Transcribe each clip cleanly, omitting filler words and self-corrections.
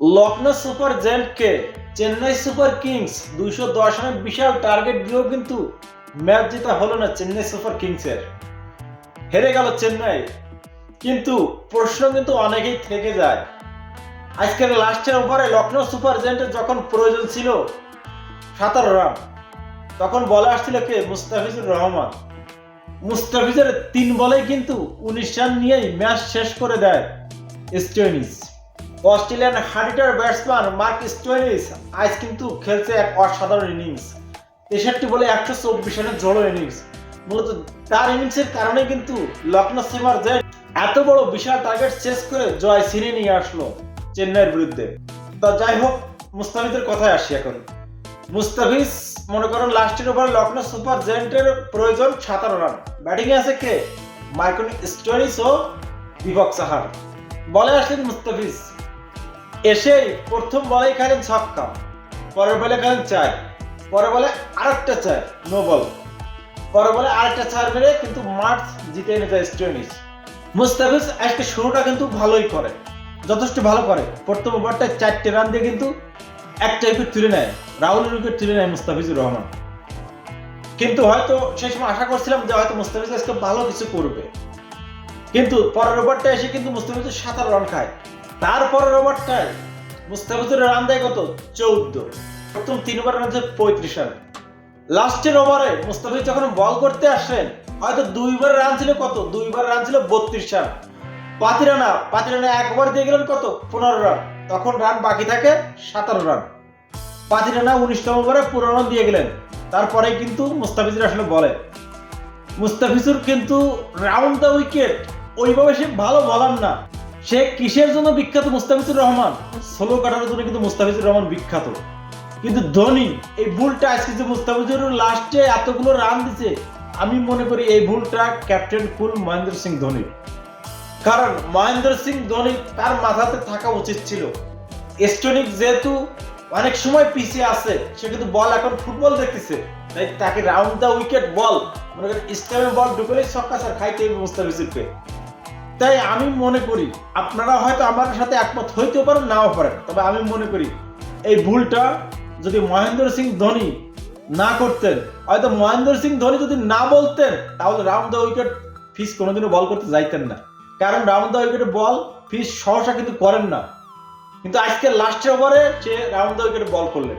Lucknow super জায়ান্টকে Chennai super kings 210 রানের বিশাল target দিয়েও কিন্তু ম্যাচ জেতা হলো না চেন্নাই সুপার কিংসের। হেরে গেল চেন্নাই। কিন্তু প্রশ্ন কিন্তু অনেকেই থেকে যায়, আজকের লাস্টের ওভারে লখনৌ সুপার জায়ান্টের যখন প্রয়োজন ছিল 17 রান, তখন বলে আসছিল কে? মুস্তাফিজুর রহমান। মুস্তাফিজের 3 বলেই কিন্তু 19 রান নিয়েই ম্যাচ শেষ করে দেয় স্টোয়নিস। অস্ট্রেলিয়ান হার্ডিটার ব্যাটসম্যান মার্ক স্টোয়নিস আজ কিন্তু খেলছে এক অসাধারণ ইনিংস। 63 বলে 124 রানের জোড়ো ইনিংস। মূলত তার ইনিংসের কারণে কিন্তু লখনৌ সুপার জায়ান্ট এত বড় বিশাল টার্গেট শেষ করে জয় ছিনিয়ে নিয়ে আসলো চেন্নাইয়ের বিরুদ্ধে। তো যাই হোক, মুস্তাফিজের কথায় আসি এখন। মুস্তাফিজ মনে করেন লাস্টের ওভারে লখনৌ সুপার জায়ান্টের প্রয়োজন 17 রান। ব্যাটিং এ আছে কে? মার্ক স্টোয়নিস ও দীপক চাহার। বলে আসলেন মুস্তাফিজ, এসেই প্রথম বলেই খেলেন ছক্কা, পরের বলে খেলেন 4, পরের বলে আরেকটা 4 নো বল, পরের বলে আরেকটা 4 মেরে কিন্তু মাঠ জিতে এনে যায় স্টোয়নিস। মুস্তাফিজ আজকে শুরুটা কিন্তু ভালোই করে, যথেষ্ট ভালো করে। প্রথম ওভারটায় 4টে রান দিয়ে কিন্তু একটা উইকেট তুলে নেয়, রাহুলের উইকেট তুলে নেয় মুস্তাফিজুর রহমান। কিন্তু হয়তো সেই সময় আশা করছিলাম যে হয়তো মুস্তাফিজ আজকে ভালো কিছু করবে, কিন্তু পরের ওভারটা এসে কিন্তু মুস্তাফিজুর 17 রান খায়। তারপরের ওভারটায় মুস্তাফিজুর রান দেয় কত? 14। প্রথম 3 ওভার রান 35 রান। লাস্টের ওভারে মুস্তাফিজ যখন বল করতে আসেন, হয়তো 2 ওভার রান ছিল কত? 2 ওভার রান ছিল 32 রান। পাতিরানা 1 ওভার দিয়ে গেলেন কত? 15 রান। তখন রান বাকি থাকে 17 রান। পাতিরানা 19তম ওভারে 15 রান দিয়ে গেলেন। তারপরে কিন্তু মুস্তাফিজুর আসলে বলে, মুস্তাফিজুর কিন্তু রাউন্ড দ্য উইকেট ওইভাবে সে ভালো বলার না। সে কিসের জন্য বিখ্যাত? মুস্তাফিজুর রহমান সোলো কাটার জন্য কিন্তু মুস্তাফিজুর রহমান বিখ্যাত। কিন্তু ধোনি এই ভুলটা আজকে যে মুস্তাফিজুর লাস্টে এতগুলো রান দিছে, আমি মনে করি এই ভুলটা ক্যাপ্টেন কুল মহেন্দ্র সিং ধোনি। কারণ মহেন্দ্র সিং ধোনি তার মাথাতে থাকা উচিত ছিল, স্টোয়নিস যেহেতু অনেক সময় পিছিয়ে আছে, সে কিন্তু বল এখন ফুটবল দেখতেছে, তাই তাকে রাউন্ড দা উইকেট বল মনে করেন স্টাম্পে বল ঢুকলেই ছক্কা স্যার খাইতে হবে মুস্তাফিজুরকে। তাই আমি মনে করি, আপনারা হয়তো আমার সাথে একমত হইতেও পারেন নাও পারেন, তবে আমি মনে করি এই ভুলটা যদি মহেন্দ্র সিং ধোনি না করতেন, হয়তো মহেন্দ্র সিং ধোনি যদি না বলতেন, তাহলে রাউন্ড দ্য উইকেট ফিস কোনোদিনও বল করতে যাইতেন না। কারণ রাউন্ড দ্য উইকেটে বল ফিস সহসা কিন্তু করেন না, কিন্তু আজকে লাস্টের ওভারে সে রাউন্ড দ্য উইকেট বল করলেন।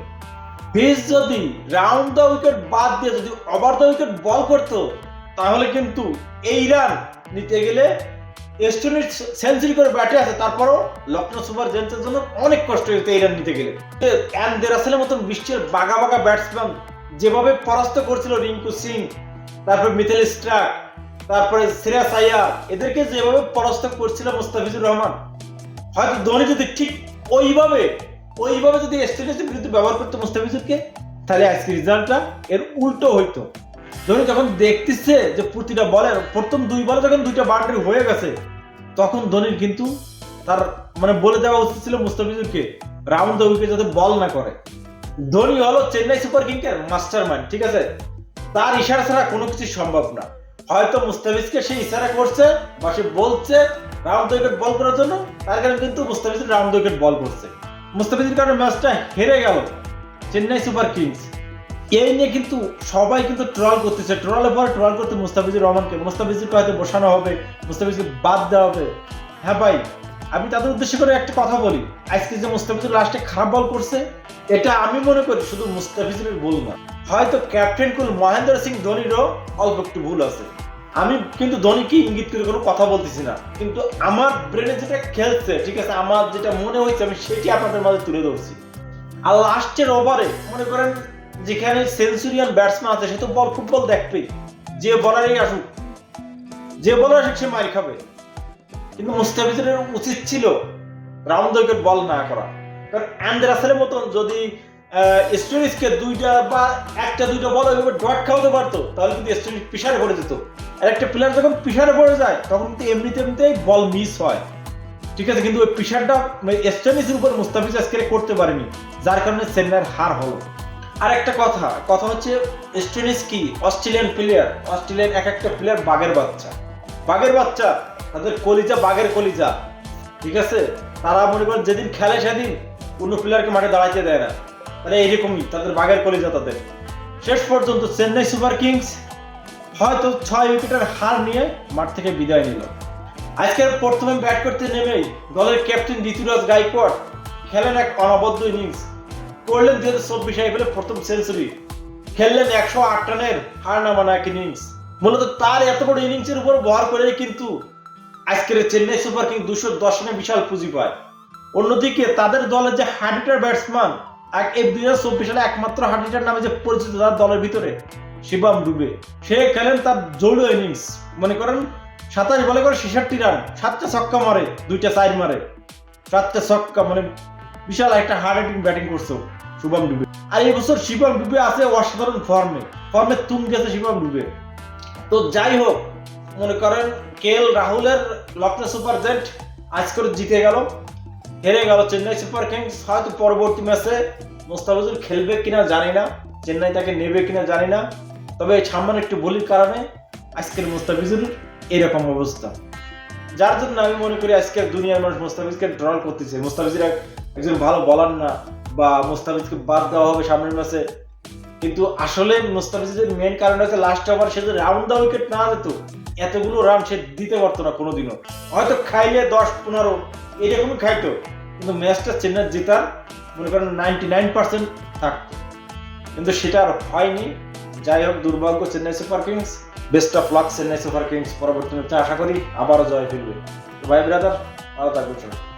ফিস যদি রাউন্ড দ্য উইকেট বাদ দিয়ে যদি ওভার দ্য উইকেট বল করতো, তাহলে কিন্তু এই রান নিতে গেলে স্টোয়নিস সেঞ্চুরি করে ব্যাটে আছে, তারপরও লখনৌ সুপার জায়ান্টসের জন্য অনেক কষ্ট হতো এই রান নিতে গেলে। অ্যান্ডে রাসেলের মতন বিশ্বের বাঘা বাঘা ব্যাটসম্যান যেভাবে পরাস্ত করছিল রিঙ্কু সিং, তারপর মিথেল স্টার্ক, তারপরে শ্রেয়াস আইয়ার, এদেরকে যেভাবে পরাস্ত করছিল মুস্তাফিজুর রহমান, হয়তো ধোনি যদি ঠিক ওইভাবে যদি স্টোয়নিসের বিরুদ্ধে ব্যবহার করতো মুস্তাফিজুরকে, তাহলে আজকে রেজাল্টটা এর উল্টো হইতো। ধোনি যখন দেখতেছে যে প্রতিটা বলে প্রথম 2 বলে যখন 2টা বাউন্ডারি হয়ে গেছে, তখন ধোনির কিন্তু তার মানে বলে দেওয়া উচিত ছিল মুস্তাফিজুরকে রাউন্ড দ্য উইকেট যাতে বল না করে। ধোনি হলো চেন্নাই সুপার কিংসের মাস্টার মাইন্ড, ঠিক আছে? তার ইশারা ছাড়া কোনো কিছু সম্ভব না। হয়তো মুস্তাফিজকে সে ইশারা করছে বা সে বলছে রাউন্ড দ্য উইকেট বল করার জন্য, তার কারণে কিন্তু মুস্তাফিজ রাউন্ড দ্য উইকেট বল করছে। মুস্তাফিজের কারণে ম্যাচটা হেরে গেল চেন্নাই সুপার কিংস। এই নিয়ে কিন্তু সবাই কিন্তু ট্রল করতেছে, ট্রলের পর ট্রল করতে মুস্তাফিজুর রহমানকে, মুস্তাফিজুরকে হয়তো বসানো হবে, মুস্তাফিজকে বাদ দেওয়া হবে। হ্যাঁ ভাই, আমি তাদের উদ্দেশ্য করে একটা কথা বলি, আজকে যে মুস্তাফিজুর লাস্টে খারাপ বল করছে, এটা আমি মনে করি শুধু মুস্তাফিজুরের ভুল না, হয়তো ক্যাপ্টেন কুল মহেন্দ্র সিং ধোনিরও অল্প একটু ভুল আছে। আমি কিন্তু ধোনিকে ইঙ্গিত করে কোনো কথা বলতেছি না, কিন্তু আমার ব্রেনে যেটা খেলছে, ঠিক আছে, আমার যেটা মনে হয়েছে আমি সেটি আপনাদের মাঝে তুলে ধরছি। আর লাস্টের ওভারে মনে করেন যেখানে সেঞ্চুরিয়ান ব্যাটসম্যান আছে, সে তো বল ফুটবল দেখবেই, যে বলারই আসুক, যে বলার আসুক সে মার খাবে। কিন্তু মুস্তাফিজুরের উচিত ছিল রাউন্ড দ্য উইকেট বল না করা। কারণ অ্যান্ডে রাসেলের মতন যদি স্টোয়নিসকে 2টা বা 1টা 2টা বল ওইভাবে ডট খাওয়াতে পারতো, তাহলে কিন্তু স্টোয়নিস পিছারে পড়ে যেত। আর একটা প্লেয়ার যখন পিছারে পড়ে যায়, তখন কিন্তু এমনিতেই বল মিস হয়, ঠিক আছে? কিন্তু ওই পিছারটা স্টোয়নিসের উপর মুস্তাফিজ আজকে করতে পারেনি, যার কারণে চেন্নাইয়ের হার হলো। আর একটা কথা হচ্ছে, স্টোয়নিস কি অস্ট্রেলিয়ান প্লেয়ার? অস্ট্রেলিয়ান এক একটা প্লেয়ার বাঘের বাচ্চা, তাদের কলিজা বাঘের কলিজা, ঠিক আছে? তারা মনে করেন যেদিন খেলে সেদিন কোনো প্লেয়ারকে মাঠে দাঁড়াইতে দেয় না, তারা এইরকমই, তাদের বাঘের কলিজা তাদের। শেষ পর্যন্ত চেন্নাই সুপার কিংস হয়তো 6 উইকেটের হার নিয়ে মাঠ থেকে বিদায় নিল। আজকের প্রথমে ব্যাট করতে নেমেই দলের ক্যাপ্টেন ঋতুরাজ গাইকোয়াড় খেলেন এক অনবদ্য ইনিংস, করলেন 2024 আইপিএলে প্রথম সেঞ্চুরি, খেললেন 108 রানের হার নামানো এক ইনিংস। মূলত তার এত বড় ইনিংসের উপর ভর করে কিন্তু আজকের চেন্নাই সুপার কিংস 210 রানে বিশাল পুঁজি পায়। অন্যদিকে তাদের দলের যে হার্ড ব্যাটসম্যান, এই 2024 সালে একমাত্র হার্ড হিটার নামে যে পরিচিত তার দলের ভিতরে, শিবম ডুবে, সে খেলেন তার জোড়ো ইনিংস। মনে করেন 27 বলে করে 66 রান, 7টা ছক্কা মারে, 2টা চার মারে, 7টা ছক্কা, মানে বিশাল একটা হার্ড হিটিং ব্যাটিং করছে শুভম ডুবে। আর এই বছর শিবম ডুবে আছে অসাধারণ ফর্মে তুঙ্গে আছে শিবম ডুবে। তো যাই হোক, মনে করেন কেএল রাহুলের লখনৌ সুপার জায়ান্ট আজ করে জিতে গেল, হেরে গেল চেন্নাই সুপার কিংস। হয়তো পরবর্তী ম্যাচে মোস্তাফিজুর খেলবে কিনা জানি না, চেন্নাই তাকে নেবে কিনা জানি না, তবে সামান্য একটু বলির কারণে আজকের মোস্তাফিজুর এরকম অবস্থা, যার জন্য আমি মনে করি আজকের দুনিয়ার মানুষ মোস্তাফিজকে ড্রল করতেছে। মোস্তাফিজুর একজন ভালো বলার না, বা মোস্তাফিজকে বাদ দেওয়া হবে সামনের ম্যাচে, কিন্তু আসলে মোস্তাফিজের মেইন কারণ হচ্ছে লাস্ট ওভার সে যদি রাউন্ড দা উইকেট না যেত, এতগুলো রান সে দিতে পারতো না কোনোদিনও। হয়তো খাইলে 10-15 এরকমই খাইতো, কিন্তু ম্যাচটা চেন্নাই জেতার মনে করেন 99% থাকতো, কিন্তু সেটা আর হয়নি। যাই হোক, দুর্ভাগ্য Chennai super kings. Best of luck Chennai super kings, পরবর্তী ম্যাচে আশা করি আবারও জয় ফিরবে। ভাই ব্রাদার, ভালো থাকবেন সবাই।